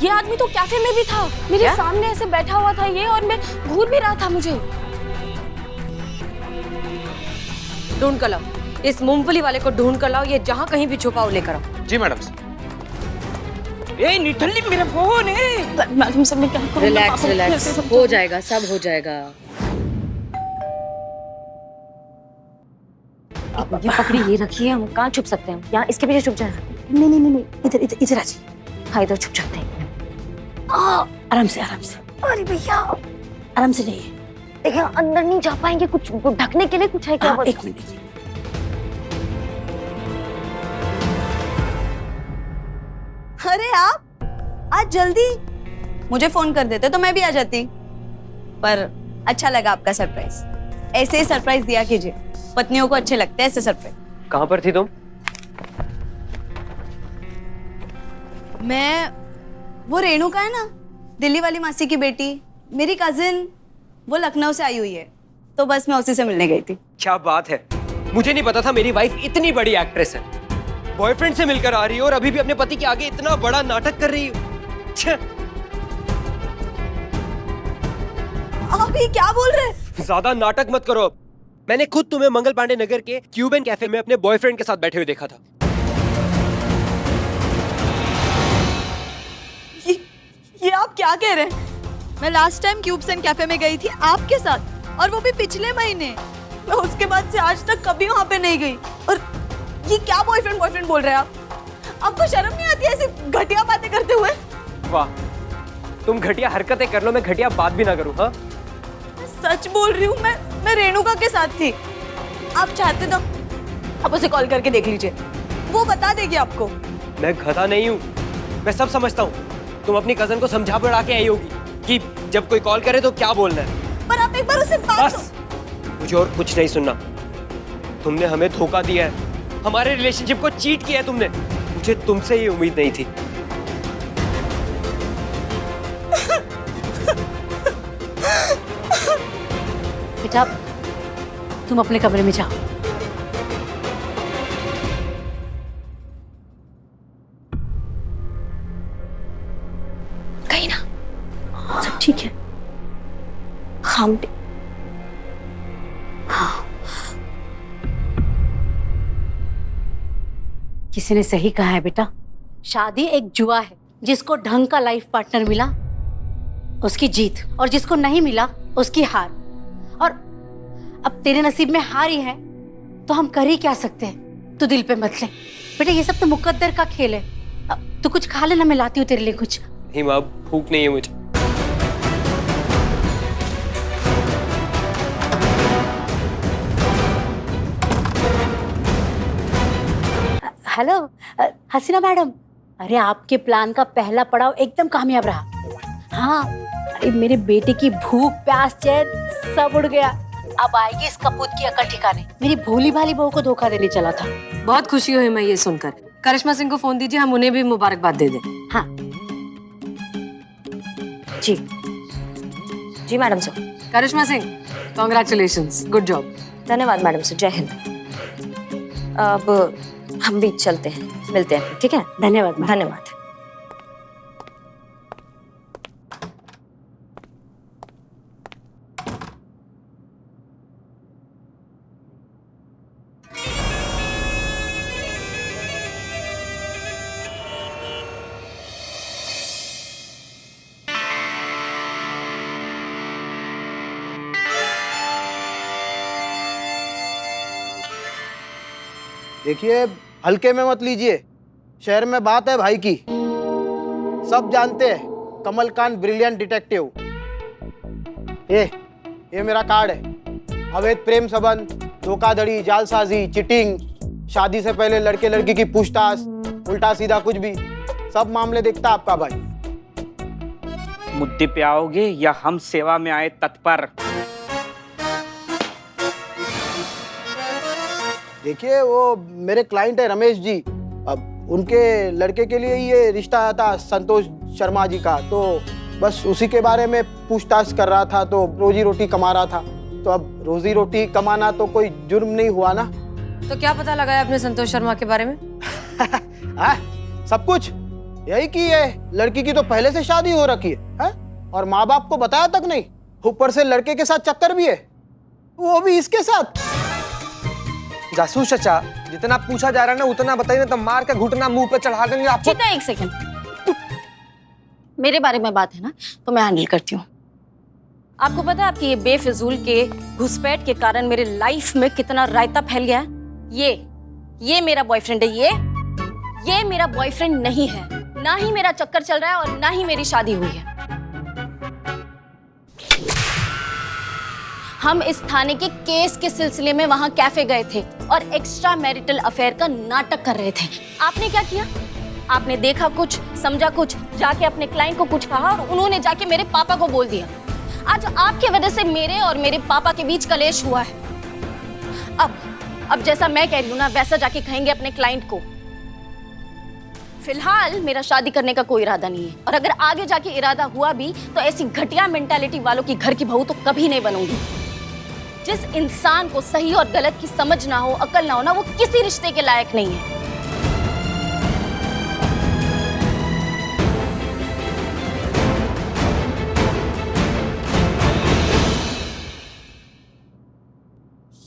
ये आदमी तो कैफे में भी था, मेरे सामने ऐसे बैठा हुआ था ये, और मैं घूर भी रहा था मुझे। ढूंढ कर लाओ, इस मूंगफली वाले को ढूंढ कर लाओ, ये जहाँ कहीं भी छुपा हो लेकर आओ। जी मैडम। ए निठल्ली मेरा फोन है। मैडम सब मैं क्या करूं? रिलैक्स रिलैक्स, हो जाएगा, सब हो जाएगा। ये पकड़ी, ये रखिए, हम कहाँ छुप सकते हैं? यहाँ इसके पीछे छुप जाए। नहीं, इधर इधर इधर आ जी। हाँ, इधर छुप जाते हैं। आराम से आराम से। अरे भैया, आराम से नहीं, देखिए अंदर नहीं जा पाएंगे, कुछ ढकने के लिए कुछ है क्या? एक मिनट। अरे आप आज जल्दी मुझे फोन कर देते तो मैं भी आ जाती, पर अच्छा लगा आपका सरप्राइज। ऐसे ही सरप्राइज दिया कीजिए, पत्नियों को अच्छे लगते हैं ऐसे सरप्राइज। कहाँ पर थी तुम? मैं वो रेणुका है ना, दिल्ली वाली मासी की बेटी, मेरी कजिन, वो लखनऊ से आई हुई है, तो बस मैं उसी से मिलने गई थी। क्या बात है, मुझे नहीं पता था मेरी वाइफ इतनी बड़ी एक्ट्रेस है। बॉयफ्रेंड से मिलकर आ रही है और अभी भी अपने पति के आगे इतना बड़ा नाटक कर रही है। आप ये क्या बोल रहे हैं? ज्यादा नाटक मत करो। मैंने खुद तुम्हें मंगल पांडे नगर के क्यूबन कैफे में अपने बॉयफ्रेंड के साथ बैठे हुए देखा था। ये आप क्या कह रहे हैं? मैं लास्ट टाइम क्यूबसन कैफे में गई थी आपके साथ, और वो भी पिछले महीने। मैं उसके बाद से आज तक कभी वहां पे नहीं गई। और ये क्या बॉयफ्रेंड बोल रहे हैं आप? आपको शर्म नहीं आती ऐसी घटिया बातें करते हुए? वाह, तुम घटिया हरकतें कर लो, मैं घटिया बात भी ना करूं। हाँ, सच बोल रही हूँ, मैं रेणुका के साथ थी। आप चाहते तो आप उसे कॉल करके देख लीजिए, वो बता देगी आपको। मैं गधा नहीं हूँ, मैं सब समझता हूँ। तुम अपनी कजन को समझा बढ़ा के आई होगी कि जब कोई कॉल करे तो क्या बोलना है। पर आप एक बार उसे बात बस, मुझे और कुछ नहीं सुनना। तुमने हमें धोखा दिया है, हमारे रिलेशनशिप को चीट किया है तुमने। मुझे तुमसे ये उम्मीद नहीं थी। बेटा तुम अपने कमरे में जाओ। कहीं ना सब ठीक है? हम किसी ने सही कहा है बेटा, शादी एक जुआ है। जिसको ढंग का लाइफ पार्टनर मिला उसकी जीत, और जिसको नहीं मिला उसकी हार। और अब तेरे नसीब में हार ही है तो हम कर ही क्या सकते हैं। तू दिल पे मत ले बेटा, ये सब तो मुकद्दर का खेल है। अब तू कुछ खा लेना, मैं लाती हूँ तेरे लिए कुछ। नहीं माँ, भूख नहीं है मुझे। हेलो हसीना मैडम, अरे आपके प्लान का पहला पड़ाव एकदम कामयाब रहा। हाँ, अरे मेरे बेटे की भूख प्यास चैन सब उड़ गया। अब आएगी इस कपूत की अकल ठिकाने। मेरी भोली भाली बहू को धोखा देने चला था। बहुत खुशी हुई मैं ये सुनकर। करिश्मा सिंह को फोन दीजिए, हम उन्हें भी मुबारकबाद दे दें। हाँ जी जी मैडम सर। करिश्मा सिंह, कॉन्ग्रेचुलेशंस, गुड जॉब। धन्यवाद मैडम सर, जय हिंद। अब हम भी चलते हैं, मिलते हैं, ठीक है? धन्यवाद मैडम। धन्यवाद। देखिए, हल्के में मत लीजिए, शहर में बात है भाई की। सब जानते हैं कमलकांत ब्रिलियंट डिटेक्टिव। ये मेरा कार्ड है। अवैध प्रेम संबंध, धोखाधड़ी, जालसाजी, चिटिंग, शादी से पहले लड़के लड़की की पूछताछ, उल्टा सीधा कुछ भी, सब मामले देखता आपका भाई। मुद्दे पे आओगे या हम सेवा में आए तत्पर? देखिए, वो मेरे क्लाइंट है रमेश जी। अब उनके लड़के के लिए ये रिश्ता आया था संतोष शर्मा जी का, तो बस उसी के बारे में पूछताछ कर रहा था। तो रोजी रोटी कमा रहा था, तो अब रोजी रोटी कमाना तो कोई जुर्म नहीं हुआ ना। तो क्या पता लगाया आपने संतोष शर्मा के बारे में? सब कुछ यही कि ये लड़की की तो पहले से शादी हो रखी है? और माँ बाप को बताया तक नहीं, ऊपर से लड़के के साथ चक्कर भी है, वो भी इसके साथ। जासूस चाचा, जितना पूछा जा रहा है ना उतना बताइए ना, तो मार के घुटना मुंह पे चढ़ा देंगे आपको। चीता, एक सेकंड, मेरे बारे में बात है ना तो मैं हैंडल करती हूँ। आपको पता है आपकी ये बेफिजूल के घुसपैठ के कारण मेरे लाइफ में कितना रायता फैल गया है? ये मेरा बॉयफ्रेंड है, ये मेरा बॉयफ्रेंड नहीं है, ना ही मेरा चक्कर चल रहा है और ना ही मेरी शादी हुई है। हम इस थाने के केस के सिलसिले में वहां कैफे गए थे और एक्स्ट्रा मैरिटल अफेयर का नाटक कर रहे थे। आपने क्या किया? आपने देखा कुछ, समझा कुछ, जाके अपने क्लाइंट को कुछ कहा और उन्होंने जाके मेरे पापा को बोल दिया। आज आपकी वजह से मेरे और मेरे पापा के बीच कलेश हुआ है। अब जैसा मैं कह रही हूँ ना वैसा जाके कहेंगे अपने क्लाइंट को। फिलहाल मेरा शादी करने का कोई इरादा नहीं है, और अगर आगे जाके इरादा हुआ भी तो ऐसी घटिया मेंटालिटी वालों की घर की बहू तो कभी नहीं बनूंगी। जिस इंसान को सही और गलत की समझ ना हो, अकल ना हो ना, वो किसी रिश्ते के लायक नहीं है।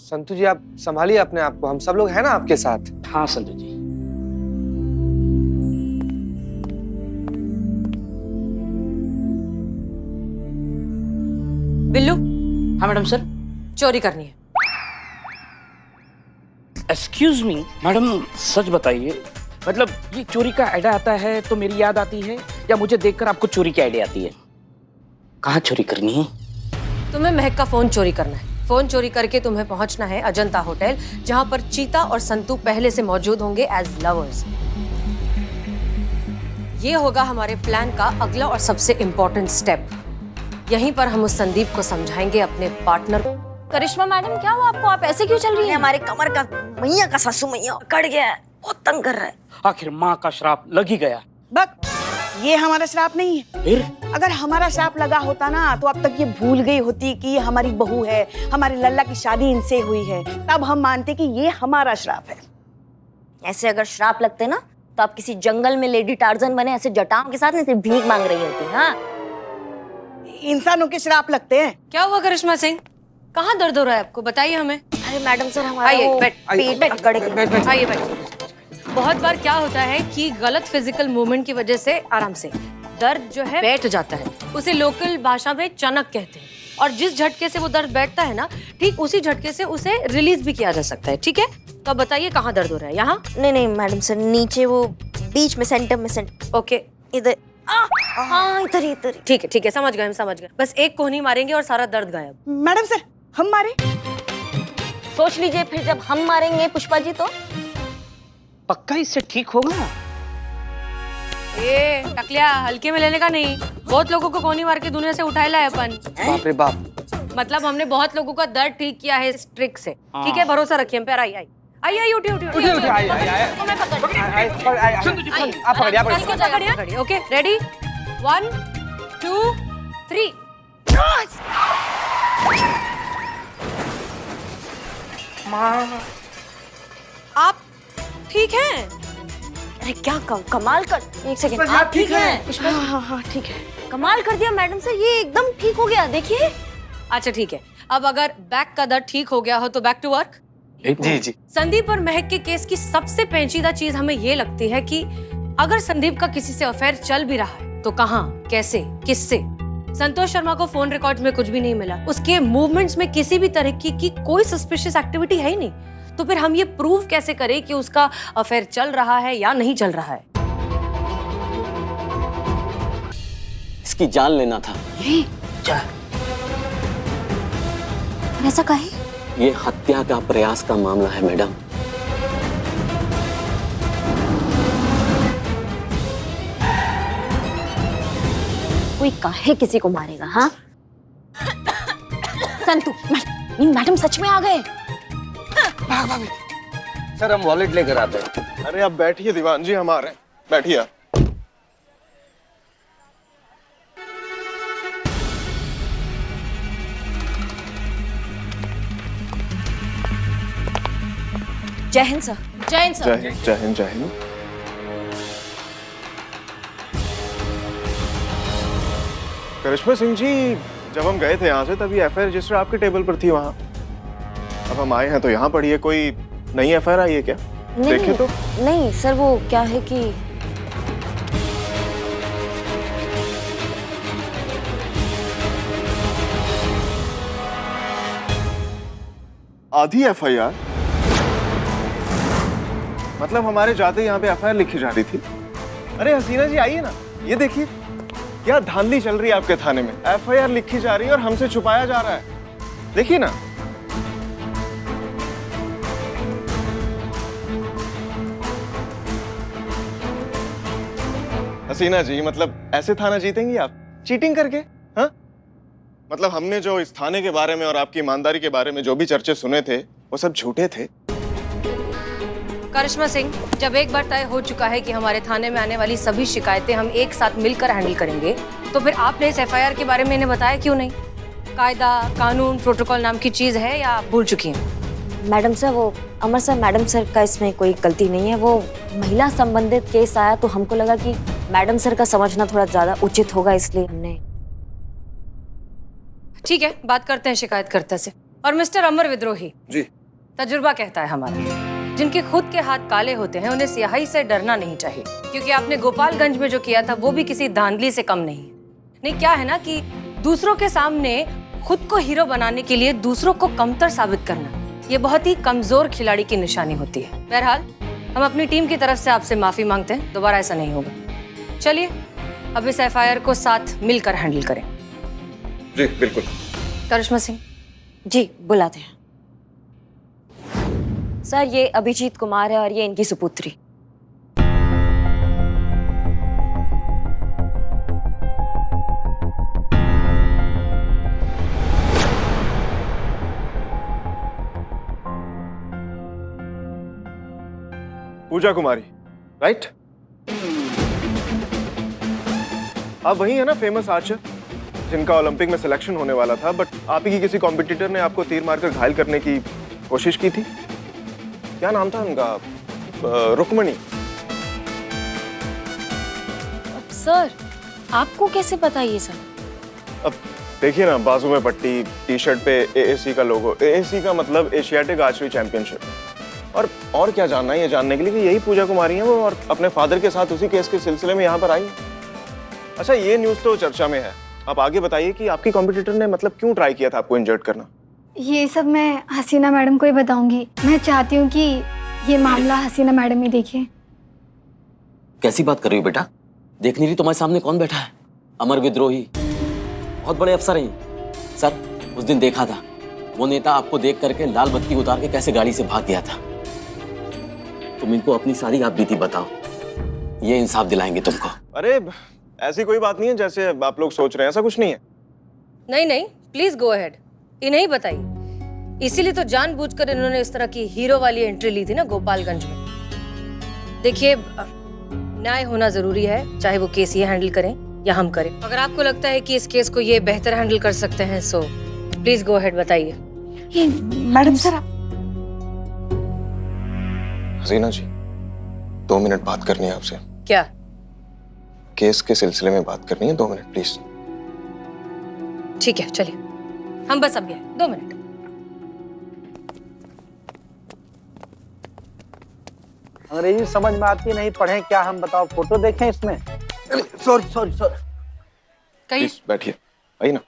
संतू जी, आप संभालिए अपने आप को, हम सब लोग हैं ना आपके साथ। हाँ संतू जी। बिल्लू, हाँ मैडम सर। चोरी करनी है। एक्सक्यूज मी मैडम, सच बताइए, मतलब ये चोरी का आइडिया आता है तो मेरी याद आती है, या मुझे देखकर आपको चोरी की आइडिया आती है? कहाँ चोरी करनी है? तुम्हें महक का फोन चोरी करना है। फोन चोरी करके तुम्हें पहुंचना है अजंता होटल, जहां पर चीता और संतू पहले से मौजूद होंगे एज लवर्स। ये होगा हमारे प्लान का अगला और सबसे इम्पोर्टेंट स्टेप। यहीं पर हम उस संदीप को समझाएंगे अपने पार्टनर को। करिश्मा मैडम, क्या हुआ आपको? आप ऐसे क्यों चल रही हैं? हमारे कमर का मैया का सासू मैया कट गया है, बहुत तंग कर रहा है। आखिर माँ का श्राप लग ही गया। बक, ये हमारा श्राप नहीं है। फिर अगर हमारा श्राप लगा होता ना तो अब तक ये भूल गई होती कि ये हमारी बहू है, हमारे लल्ला की शादी इनसे हुई है, तब हम मानते कि ये हमारा श्राप है। ऐसे अगर श्राप लगते ना तो आप किसी जंगल में लेडी टार्जन बने, ऐसे जटाओं के साथ नहीं सिर्फ भीख मांग रही होती। हाँ, इंसानों के श्राप लगते हैं। क्या हुआ करिश्मा सिंह? कहाँ दर्द हो रहा है आपको? बताइए हमें। अरे मैडम सर, हमारा आइए, वो बैठ, पेट अकड़ गया। आइए बैठ। बहुत बार क्या होता है कि गलत फिजिकल मूवमेंट की वजह से आराम से दर्द जो है बैठ जाता है। उसे लोकल भाषा में चनक कहते हैं, और जिस झटके से वो दर्द बैठता है ना, ठीक उसी झटके से उसे रिलीज भी किया जा सकता है। ठीक है, तो अब बताइए कहाँ दर्द हो रहा है? यहाँ? नहीं मैडम सर, नीचे वो बीच में सेंटर में ओके, इधर। हाँ, इधर। ठीक है, समझ गए, हम समझ गए। बस एक कोहनी मारेंगे और सारा दर्द गायब। मैडम सर, हम मारे? सोच लीजिए, फिर जब हम मारेंगे पुष्पा जी तो पक्का इससे ठीक होगा? ए टकलिया, हल्के में लेने का नहीं। बहुत लोगों को कोहनी मार के दुनिया से उठाए लाए अपन। बाप रे बाप। मतलब हमने बहुत लोगों का दर्द ठीक किया है इस ट्रिक से। ठीक है, भरोसा रखिए हम पे। आई उठी। आइए, आप पकड़िए। Okay, ready? 1 2 3। आप ठीक हैं? अरे क्या कमाल कर। एक सेकंड, आप ठीक हैं? हाँ, ठीक है। कमाल कर दिया मैडम सर, ये एकदम ठीक हो गया। देखिए। अच्छा ठीक है, अब अगर बैक का दर्द ठीक हो गया हो तो बैक टू वर्क। जी। संदीप और महक के केस की सबसे पेचीदा चीज हमें ये लगती है कि अगर संदीप का किसी से अफेयर चल भी रहा है तो कहाँ, कैसे, किससे? संतोष शर्मा को फोन रिकॉर्ड्स में कुछ भी नहीं मिला, उसके मूवमेंट्स में किसी भी तरह की कोई सस्पिशियस एक्टिविटी है ही नहीं। तो फिर हम ये प्रूव कैसे करें कि उसका अफेयर चल रहा है या नहीं चल रहा है? इसकी जान लेना था। ऐसा काहे? ये हत्या का प्रयास का मामला है मैडम। कोई काहे किसी को मारेगा? हाँ संतू, मैडम सच में आ गए। सर, हम वॉलेट लेकर आते हैं। अरे आप बैठिए दीवान जी, हम आ रहे हैं, बैठिए। जय हिंद सर। जय हिंद सर। जय हिंद। करिश्मा सिंह जी, जब हम गए थे यहाँ से तभी एफआईआर रजिस्टर आपके टेबल पर थी वहाँ। अब हम आए हैं तो यहाँ पड़ी है। कोई नई एफआईआर आई है क्या? देखे तो नहीं सर, वो क्या है कि आधी एफआईआर, मतलब हमारे जाते यहाँ पे एफआईआर लिखी जा रही थी। अरे हसीना जी आइए ना, ये देखिए क्या धांधली चल रही है आपके थाने में। एफआईआर लिखी जा रही है और हमसे छुपाया जा रहा है। देखिए ना। हसीना जी, मतलब ऐसे थाना जीतेंगी आप चीटिंग करके? हाँ, मतलब हमने जो इस थाने के बारे में और आपकी ईमानदारी के बारे में जो भी चर्चे सुने थे वो सब झूठे थे। करिश्मा सिंह, जब एक बार तय हो चुका है कि हमारे थाने में आने वाली सभी शिकायतें हम एक साथ मिलकर हैंडल करेंगे, तो फिर आपने इस एफआईआर के बारे में इन्हें बताया क्यों नहीं? कायदा, कानून, प्रोटोकॉल नाम की चीज है या आप भूल चुकी हैं? मैडम सर, वो अमर सर, मैडम सर का इसमें कोई गलती नहीं है। वो महिला संबंधित केस आया तो हमको लगा कि मैडम सर का समझना थोड़ा ज्यादा उचित होगा, इसलिए हमने। ठीक है, बात करते हैं शिकायतकर्ता से। और मिस्टर अमर विद्रोही जी, तजुर्बा कहता है हमारा, जिनके खुद के हाथ काले होते हैं उन्हें स्याही से डरना नहीं चाहिए, क्योंकि आपने गोपालगंज में जो किया था वो भी किसी धांधली से कम नहीं। नहीं, क्या है ना कि दूसरों के सामने खुद को हीरो बनाने के लिए दूसरों को कमतर साबित करना, ये बहुत ही कमजोर खिलाड़ी की निशानी होती है। बहरहाल, हम अपनी टीम की तरफ से आपसे माफी मांगते हैं, दोबारा ऐसा नहीं होगा। चलिए अब इस एफआईआर को साथ मिलकर हैंडल करें। जी बिल्कुल। करिश्मा सिंह जी बुलाते हैं। सर, ये अभिजीत कुमार है और ये इनकी सुपुत्री। पूजा कुमारी, राइट? आप वही है ना, फेमस आर्चर जिनका ओलंपिक में सिलेक्शन होने वाला था, बट आप ही की किसी कॉम्पिटिटर ने आपको तीर मारकर घायल करने की कोशिश की थी। क्या नाम था उनका? रुक्मणी। सर, आपको कैसे पता ये सब? अब देखिए ना, बाजू में पट्टी, टी शर्ट पे एएसी का लोगो। एएसी का मतलब एशियाटिक आर्चरी चैंपियनशिप। और क्या जानना है ये जानने के लिए कि यही पूजा कुमारी है वो, और अपने फादर के साथ उसी केस के सिलसिले में यहाँ पर आई। अच्छा, ये न्यूज़ तो चर्चा में है। आप आगे बताइए कि आपकी कॉम्पिटिटर ने मतलब क्यों ट्राई किया था आपको इंजर्ड करना? ये सब मैं हसीना मैडम को ही बताऊंगी। मैं चाहती हूँ कि ये मामला हसीना मैडम ही देखे। कैसी बात कर रही हो बेटा? देख नहीं रही तुम्हारे सामने कौन बैठा है? अमर विद्रोही, बहुत बड़े अफसर हैं। सर, उस दिन देखा था वो नेता आपको देख करके लाल बत्ती उतार के कैसे गाड़ी से भाग गया था। तुम इनको अपनी सारी याद बीती बताओ, ये इंसाफ दिलाएंगे तुमको। अरे ऐसी कोई बात नहीं है जैसे आप लोग सोच रहे हैं, ऐसा कुछ नहीं है। नहीं नहीं, प्लीज गो अहेड, इन्हें ही बताइए। इसीलिए तो जानबूझकर इन्होंने इस तरह की हीरो वाली एंट्री ली थी ना गोपालगंज में। देखिए, न्याय होना जरूरी है, चाहे वो केस ये हैंडल करें या हम करें। अगर आपको लगता है कि इस केस को ये बेहतर हैंडल कर सकते हैं, सो प्लीज गो अहेड, बताइए। मैडम सर, हसीना जी, 2 मिनट बात करनी है आपसे। क्या? केस के सिलसिले में बात करनी है, 2 मिनट प्लीज। ठीक है, चलिए, हम बस अब गए, 2 मिनट। अंग्रेजी समझ में आती नहीं, पढ़े क्या हम? बताओ, फोटो देखें इसमें। Sorry sorry sorry. कहीं प्लीज बैठिए, आइए ना।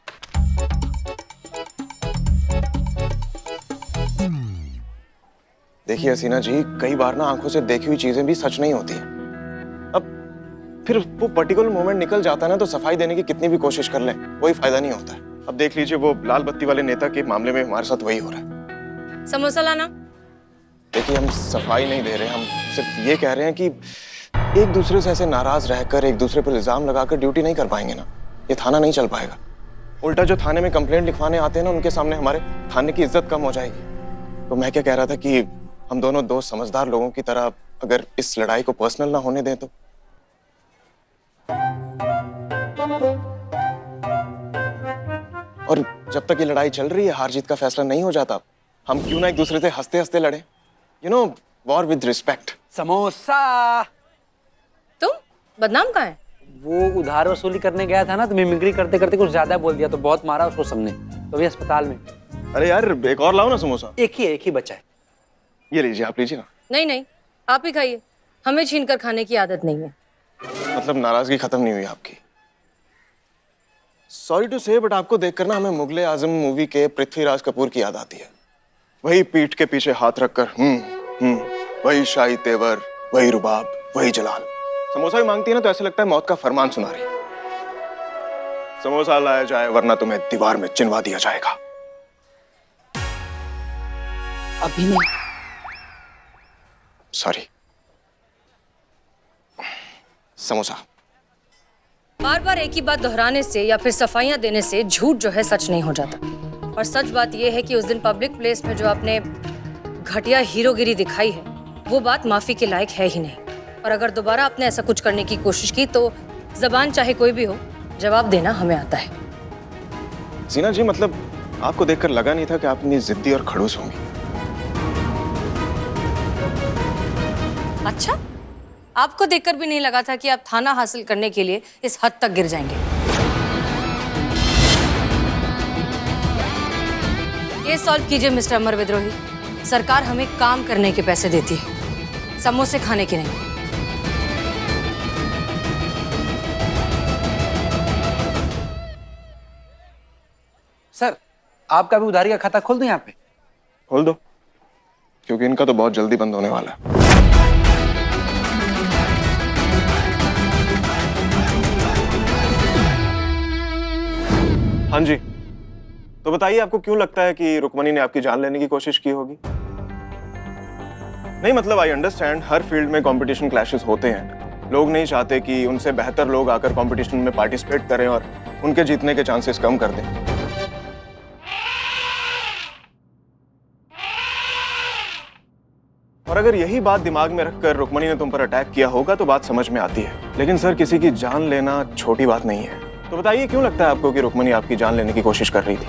देखिए हसीना जी, कई बार ना आंखों से देखी हुई चीजें भी सच नहीं होती हैं। अब फिर वो पर्टिकुलर मोमेंट निकल जाता है ना, तो सफाई देने की कितनी भी कोशिश कर लें कोई फायदा नहीं होता है। अब देख लीजिए, वो लाल बत्ती वाले नेता के मामले में हमारे साथ वही हो रहा है। समोसा लाना। देखिए, हम सफाई नहीं दे रहे, हम सिर्फ ये कह रहे हैं कि एक दूसरे से ऐसे नाराज रहकर एक दूसरे पर इल्जाम लगाकर ड्यूटी नहीं कर पाएंगे ना, ये थाना नहीं चल पाएगा। उल्टा जो थाने में कंप्लेंट लिखवाने आते हैं ना, उनके सामने हमारे थाने की इज्जत कम हो जाएगी। तो मैं क्या कह रहा था कि हम दोनों दोस्त समझदार लोगों की तरह अगर इस लड़ाई को पर्सनल ना होने दें तो। और जब तक ये लड़ाई चल रही है, हार जीत का फैसला नहीं हो जाता, हम क्यों ना एक दूसरे से हंसते हंसते लड़े। You know, war with respect. Samosa. तुम बदनाम कहाँ है? वो उधार वसूली करने गया था ना, तो मिमिक्री करते करते कुछ ज्यादा बोल दिया, तो बहुत मारा उसको सबने, तो अभी अस्पताल में। अरे यार एक और लाओ ना समोसा। एक ही बचा है। ये लीजिए, आप लीजिए ना। नहीं नहीं, आप ही खाइए, हमें छीन कर खाने की आदत नहीं है। मतलब नाराजगी खत्म नहीं हुई आपकी? सॉरी टू से, बट आपको देखकर ना हमें मुगले आजम मूवी के पृथ्वीराज कपूर की याद आती है। वही पीठ के पीछे हाथ रखकर वही शाही तेवर, वही रुबाब, वही जलाल। समोसा भी मांगती है ना तो ऐसा लगता है मौत का फरमान सुना रही। समोसा लाया जाए वरना तुम्हें दीवार में चिनवा दिया जाएगा। अभी नहीं। सॉरी। समोसा। बार बार एक ही बात दोहराने से या फिर सफाइयां देने से झूठ जो है सच नहीं हो जाता। और सच बात यह है कि उस दिन पब्लिक प्लेस में जो आपने घटिया हीरोगिरी दिखाई है, वो बात माफी के लायक है ही नहीं। और अगर दोबारा आपने ऐसा कुछ करने की कोशिश की तो जबान चाहे कोई भी हो, जवाब देना हमें आता है। जीना जी, मतलब आपको देखकर लगा नहीं था कि आप इतनी जिद्दी और खड़ूस होंगी। अच्छा, आपको देखकर भी नहीं लगा था कि आप थाना हासिल करने के लिए इस हद तक गिर जाएंगे। ये सॉल्व कीजिए मिस्टर अमर विद्रोही। सरकार हमें काम करने के पैसे देती है, समोसे खाने के नहीं। सर, आपका भी उधारी का खाता खोल दूं यहाँ पे? खोल दो, क्योंकि इनका तो बहुत जल्दी बंद होने वाला है। हाँ जी, तो बताइए आपको क्यों लगता है कि रुक्मणी ने आपकी जान लेने की कोशिश की होगी? नहीं मतलब आई अंडरस्टैंड, हर फील्ड में कंपटीशन क्लैशेस होते हैं। लोग नहीं चाहते कि उनसे बेहतर लोग आकर कंपटीशन में पार्टिसिपेट करें और उनके जीतने के चांसेस कम कर दें। और अगर यही बात दिमाग में रखकर रुक्मणी ने तुम पर अटैक किया होगा तो बात समझ में आती है। लेकिन सर, किसी की जान लेना छोटी बात नहीं है। तो बताइए क्यों लगता है आपको कि रुक्मणी आपकी जान लेने की कोशिश कर रही थी?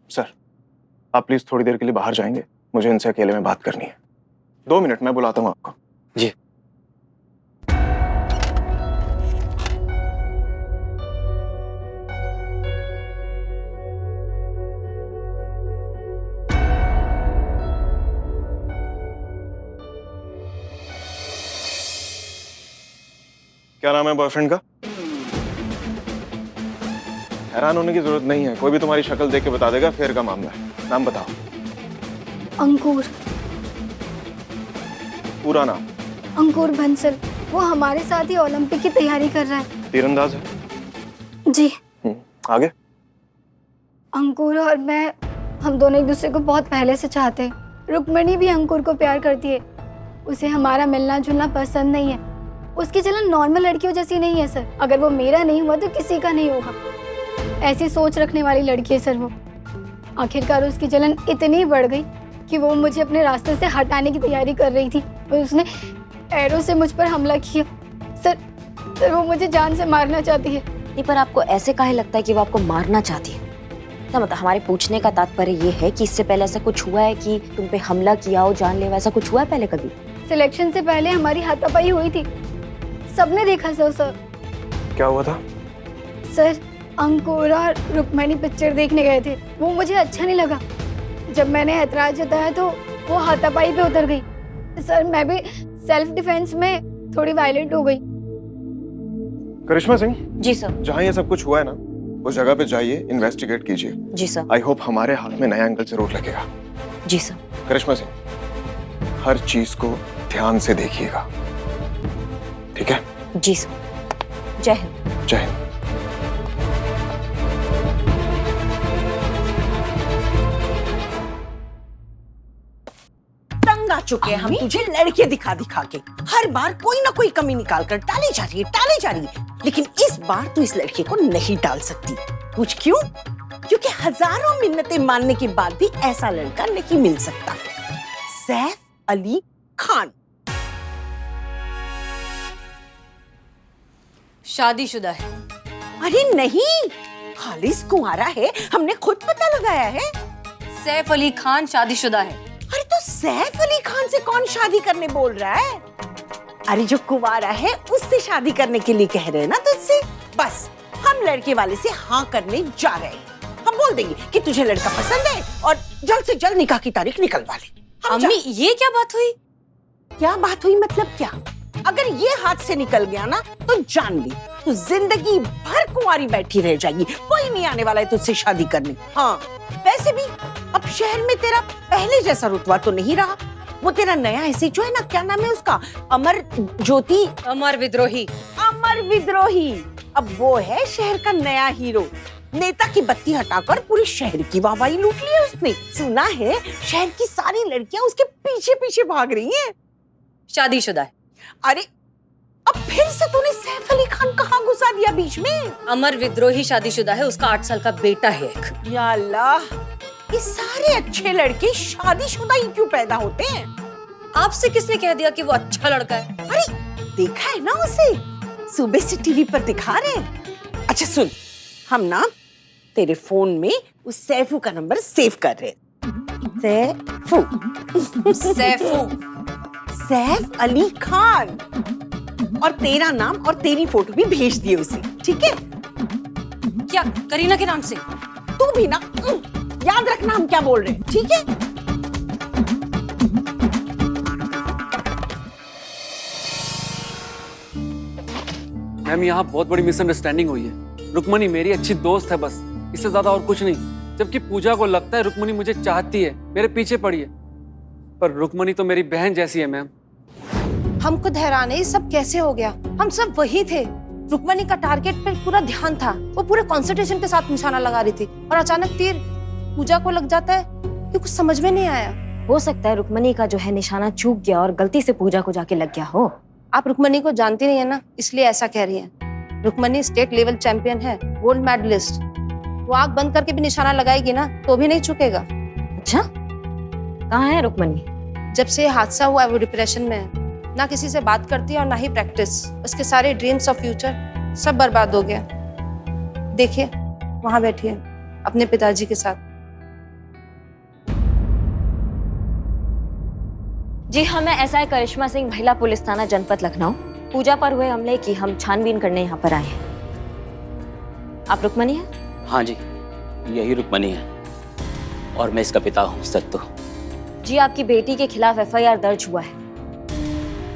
सर, आप प्लीज थोड़ी देर के लिए बाहर जाएंगे, मुझे इनसे अकेले में बात करनी है। 2 मिनट, मैं बुलाता हूं आपको। जी। क्या नाम है बॉयफ्रेंड का? हैरान होने की जरूरत नहीं है, कोई भी तुम्हारी शक्ल देख के बता देगा फेयर का मामला है। नाम बताओ। अंकुर। पूरा नाम? अंकुर बंसल। वो हमारे साथ ही ओलंपिक की तैयारी कर रहा है। तीरंदाज है? जी। आगे? अंकुर और मैं, हम दोनों एक दूसरे को बहुत पहले से चाहते हैं। रुक्मणी भी अंकुर को प्यार करती है। उसे हमारा मिलना जुलना पसंद नहीं है। उसकी जलन नॉर्मल लड़कियों जैसी नहीं है सर। अगर वो मेरा नहीं हुआ तो किसी का नहीं होगा, ऐसी सोच रखने वाली लड़की है सर वो। आखिरकार उसकी जलन इतनी बढ़ गई कि वो मुझे अपने रास्ते से हटाने की तैयारी कर रही थी और उसने एरो से मुझ पर हमला किया। सर वो मुझे जान से मारना चाहती है। नहीं, पर आपको ऐसे काहे लगता है कि वो आपको मारना चाहती है? तो मतलब हमारे पूछने का तात्पर्य ये है कि इससे पहले ऐसा कुछ हुआ है कि तुम पे हमला किया हो, जानलेवा, ऐसा कुछ हुआ है पहले कभी? सिलेक्शन से पहले हमारी हाथापाई हुई थी, सबने देखा सर। क्या हुआ था? सर, अंकुर और रुक्मणी पिक्चर देखने गए थे। वो मुझे अच्छा नहीं लगा। जब मैंने ऐतराज जताया तो वो हाथापाई पे उतर गई। सर, मैं भी सेल्फ डिफेंस में थोड़ी वायलेंट हो गई। करिश्मा सिंह। जी सर। जहाँ ये सब कुछ हुआ है ना, उस जगह पे जाइए, इन्वेस्टिगेट कीजिए। जी सर। आई होप हमारे हाथ में नया एंगल जरूर लगेगा। जी सर। करिश्मा सिंह, हर चीज को ध्यान से देखिएगा, ठीक है? जी सर। जय हिंद। जय हिंद। तंग आ चुके हैं हम तुझे लड़के दिखा दिखा के। हर बार कोई ना कोई कमी निकाल कर टाली जा रही है। लेकिन इस बार तू इस लड़के को नहीं टाल सकती। पूछ क्यों? क्योंकि हजारों मिन्नतें मानने के बाद भी ऐसा लड़का नहीं मिल सकता। सैफ अली खान शादीशुदा है। अरे नहीं, खालिस कुंवारा है, हमने खुद पता लगाया है। सैफ अली खान शादीशुदा है। अरे तो सैफ अली खान से कौन शादी करने बोल रहा है? अरे जो कुंवारा है उससे शादी करने के लिए कह रहे हैं ना तुझसे। बस हम लड़के वाले से हाँ करने जा रहे हैं। हम बोल देंगे कि तुझे लड़का पसंद है और जल्द से जल्द निकाह की तारीख निकलवा ले। अम्मी ये क्या बात हुई? क्या बात हुई मतलब क्या? अगर ये हाथ से निकल गया ना तो जान ली तू जिंदगी भर कुंवारी बैठी रह जाएगी। कोई नहीं आने वाला है तुझसे शादी करने। हाँ वैसे भी अब शहर में तेरा पहले जैसा रुतबा तो नहीं रहा। वो तेरा नया एसएचओ है ना, क्या नाम है उसका, अमर ज्योति, अमर विद्रोही। अमर विद्रोही अब वो है शहर का नया हीरो। नेता की बत्ती हटाकर पूरे शहर की वाहवाही लूट ली है उसने। सुना है शहर की सारी लड़कियां उसके पीछे पीछे भाग रही हैं। शादीशुदा है। अरे अब फिर से तूने सैफ अली खान कहाँ घुसा दिया बीच में? अमर विद्रोही शादीशुदा है, उसका 8 साल का बेटा है एक। या अल्लाह, ये सारे अच्छे लड़के शादीशुदा ही क्यों पैदा होते हैं? आपसे किसने कह दिया कि वो अच्छा लड़का है? अरे देखा है ना उसे, सुबह से टीवी पर दिखा रहे हैं। अच्छा सुन, हम ना तेरे फोन में उस सैफू का नंबर सेव कर रहे हैं। सैफू सैफ अली खान, और तेरा नाम और तेरी फोटो भी भेज दिए उसे, ठीक है? क्या करीना के नाम से? तू भी ना याद रखना हम क्या बोल रहे हैं, ठीक है? मैम यहाँ बहुत बड़ी मिसअंडरस्टैंडिंग हुई है। रुक्मणी मेरी अच्छी दोस्त है बस, इससे ज्यादा और कुछ नहीं। जबकि पूजा को लगता है रुक्मणी मुझे चाहती है, मेरे पीछे पड़ी है, पर रुक्मणी तो मेरी बहन जैसी है मैम। हमको हैरान है ये सब कैसे हो गया। हम सब वही थे, रुक्मणी का टारगेट पे पूरा ध्यान था, वो पूरे कंसंट्रेशन के साथ निशाना लगा रही थी और अचानक तीर पूजा को लग जाता है। ये कुछ समझ में नहीं आया। हो सकता है रुक्मणी का जो है निशाना चूक गया और गलती से पूजा को जाके लग गया हो। आप रुक्मणी को जानती नहीं है ना, इसलिए ऐसा कह रही हैं। रुक्मणी स्टेट लेवल चैंपियन है, गोल्ड मेडलिस्ट। वो आंख बंद करके भी निशाना लगाएगी ना तो भी नहीं चुकेगा। अच्छा, कहाँ है रुक्मणी? जब से हादसा हुआ है वो डिप्रेशन में है, ना किसी से बात करती है और ना ही प्रैक्टिस। उसके सारे ड्रीम्स ऑफ फ्यूचर सब बर्बाद हो गया। देखिए वहां बैठी है अपने पिताजी के साथ। जी हाँ, मैं एसआई करिश्मा सिंह, महिला पुलिस थाना जनपद लखनऊ। पूजा पर हुए हमले की हम छानबीन करने यहाँ पर आए हैं। आप रुक्मणी हैं? हाँ जी, यही रुक्मणी है और मैं इसका पिता हूँ सत्तू। जी, आपकी बेटी के खिलाफ एफआईआर दर्ज हुआ है।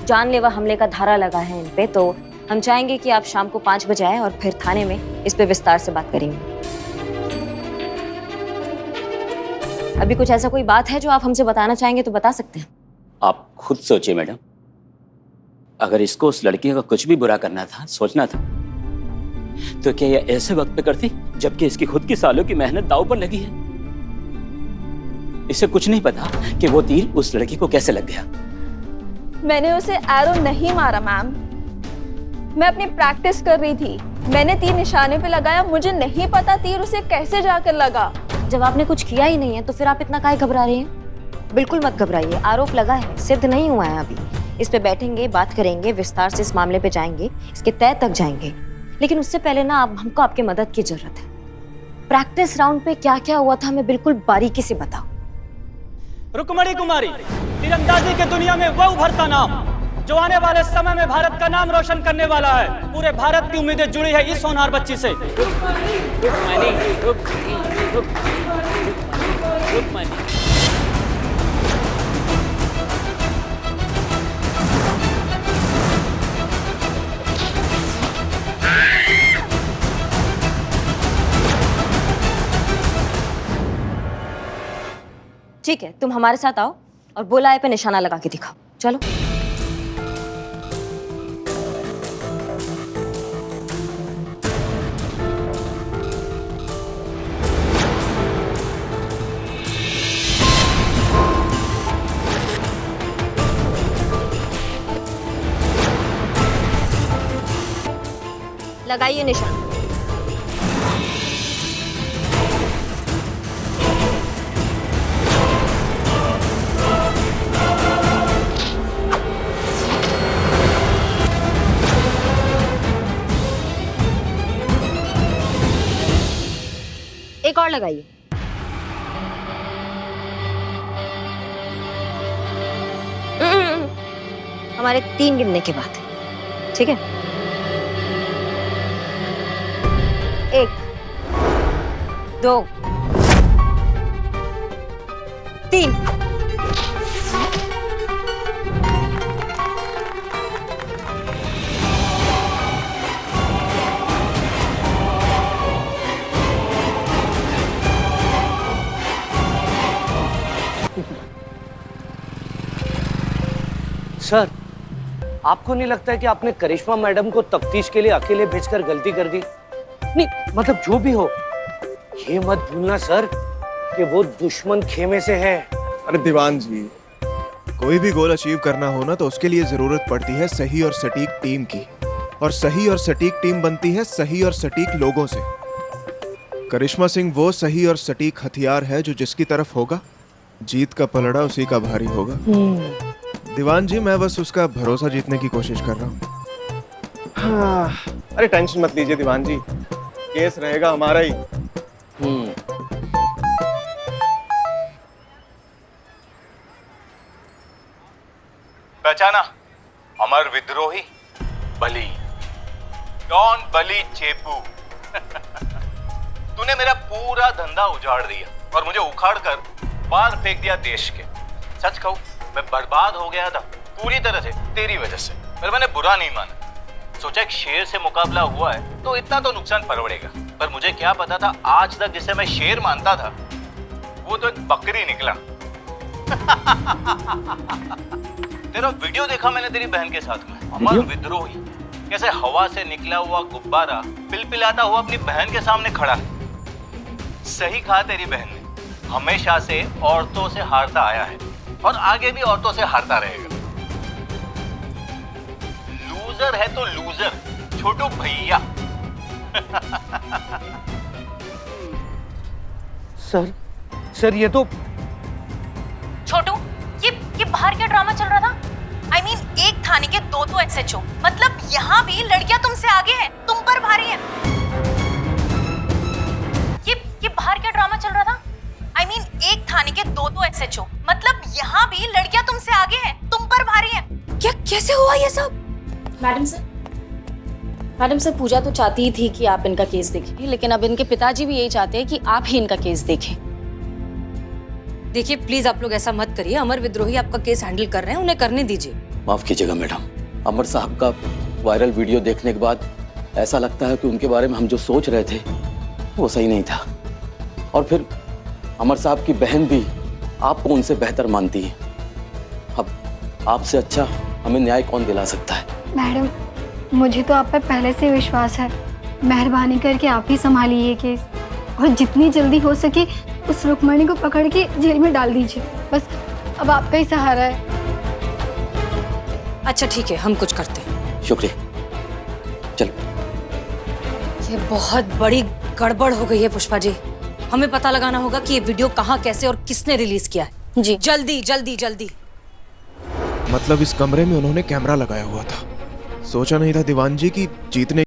जानलेवा हमले का धारा लगा है इन पे, तो हम चाहेंगे कि आप शाम को 5 बजे आए और फिर थाने में इस पे विस्तार से बात करेंगे। अभी कुछ ऐसा कोई बात है जो आप हमसे बताना चाहेंगे तो बता सकते हैं। आप खुद सोचिए मैडम, अगर इसको उस लड़की का कुछ भी बुरा करना था, सोचना था, तो क्या ये ऐसे वक्त पे करती जबकि इसकी खुद की सालों की मेहनत दांव पर लगी है? इसे कुछ नहीं पता कि वो तीर उस लड़की को कैसे लग गया। मैंने उसे एरो नहीं मारा मैम, मैं अपनी प्रैक्टिस कर रही थी। मैंने तीर निशाने पे लगाया, मुझे नहीं पता तीर उसे कैसे जाकर लगा। जब आपने कुछ किया ही नहीं है तो फिर आप इतना काहे घबरा रही हैं? बिल्कुल मत घबराइए, आरोप लगा है, सिद्ध नहीं हुआ है अभी। इस पे बैठेंगे, बात करेंगे, विस्तार से इस मामले पे जाएंगे, इसके तय तक जाएंगे। लेकिन उससे पहले ना अब हमको आपके मदद की जरूरत है। प्रैक्टिस राउंड पे क्या क्या हुआ था हमें बिल्कुल बारीकी से बताओ। रुक्मणी कुमारी, तीरंदाजी के दुनिया में वह उभरता नाम जो आने वाले समय में भारत का नाम रोशन करने वाला है। पूरे भारत की उम्मीदें जुड़ी है इस होनहार बच्ची से। ठीक है, तुम हमारे साथ आओ और बुलाए पे निशाना लगा के दिखाओ। चलो। लगाइए निशान। एक और लगाइए। हमारे 3 गिनने के बाद, ठीक है? 1 2 3। सर, आपको नहीं लगता है कि आपने करिश्मा मैडम को तफ्तीश के लिए अकेले भेजकर गलती कर दी? नहीं, मतलब जो भी हो, ये मत भूलना सर कि वो दुश्मन खेमे से है। अरे दीवान जी, कोई भी गोल अचीव करना हो ना तो उसके लिए जरूरत पड़ती है सही और सटीक टीम की, और सही और सटीक टीम बनती है सही और सटीक लोगों से। करिश्मा सिंह वो सही और सटीक हथियार है जो जिसकी तरफ होगा, जीत का पलड़ा उसी का भारी होगा। दीवान जी, मैं बस उसका भरोसा जीतने की कोशिश कर रहा हूँ। हाँ, अरे टेंशन मत लीजिए दीवान जी, केस रहेगा हमारा ही। पहचाना? अमर विद्रोही बली, डॉन बली चेपू। तूने मेरा पूरा धंधा उजाड़ दिया और मुझे उखाड़ कर बाहर फेंक दिया देश के। सच कहूं, मैं बर्बाद हो गया था पूरी तरह से तेरी वजह से, पर मैंने बुरा नहीं माना। सोचा एक शेर से मुकाबला हुआ है तो इतना तो नुकसान परवड़ेगा, पर मुझे क्या पता था आज तक जिसे मैं शेर मानता था वो तो एक बकरी निकला। तेरा वीडियो देखा मैंने तेरी बहन के साथ में, अमर विद्रोही कैसे हवा से निकला हुआ गुब्बारा पिलपिलाता हुआ अपनी बहन के सामने खड़ा है। सही कहा तेरी बहन ने, हमेशा से औरतों से हारता आया है और आगे भी औरतों से हारता रहेगा। लूजर है तो लूजर, छोटू भैया। सर ये तो छोटू, ये बाहर क्या ड्रामा चल रहा था? I mean, एक थाने के दो SHO, मतलब यहाँ भी लड़कियां तुमसे आगे हैं, तुम पर भारी हैं। ये बाहर क्या ड्रामा चल रहा था? I mean, एक थाने के दो SHO, मतलब यहाँ भी लड़कियां तुमसे आगे हैं, तुम पर भारी हैं। क्या कैसे हुआ ये सब? मैडम सर, पूजा तो चाहती ही थी कि आप इनका केस देखें, लेकिन अब इनके पिताजी भी यही चाहते हैं कि आप ही इनका केस देखें। देखिए प्लीज आप लोग ऐसा मत करिए, अमर विद्रोही आपका केस हैंडल कर रहे हैं, उन्हें करने दीजिए। माफ कीजिएगा मैडम, अमर साहब का वायरल वीडियो देखने के बाद ऐसा लगता है कि उनके बारे में हम जो सोच रहे थे वो सही नहीं था, और फिर अमर साहब की बहन भी आपको उनसे बेहतर मानती है। अब आपसे अच्छा हमें न्याय कौन दिला सकता है? मैडम, मुझे तो आप पर पहले से विश्वास है। मेहरबानी करके आप ही संभालिए ये केस, और जितनी जल्दी हो सके उस रुक्मणी को पकड़ के जेल में डाल दीजिए। बस अब आपका ही सहारा है। अच्छा ठीक है, हम कुछ करते हैं। शुक्रिया, चलो। ये बहुत बड़ी गड़बड़ हो गई है पुष्पा जी, हमें पता लगाना होगा कि ये वीडियो कहाँ, कैसे और किसने रिलीज किया है। जी जल्दी जल्दी जल्दी। मतलब इस कमरे में उन्होंने कैमरा लगाया हुआ था। सोचा नहीं था दीवान जी की जीतने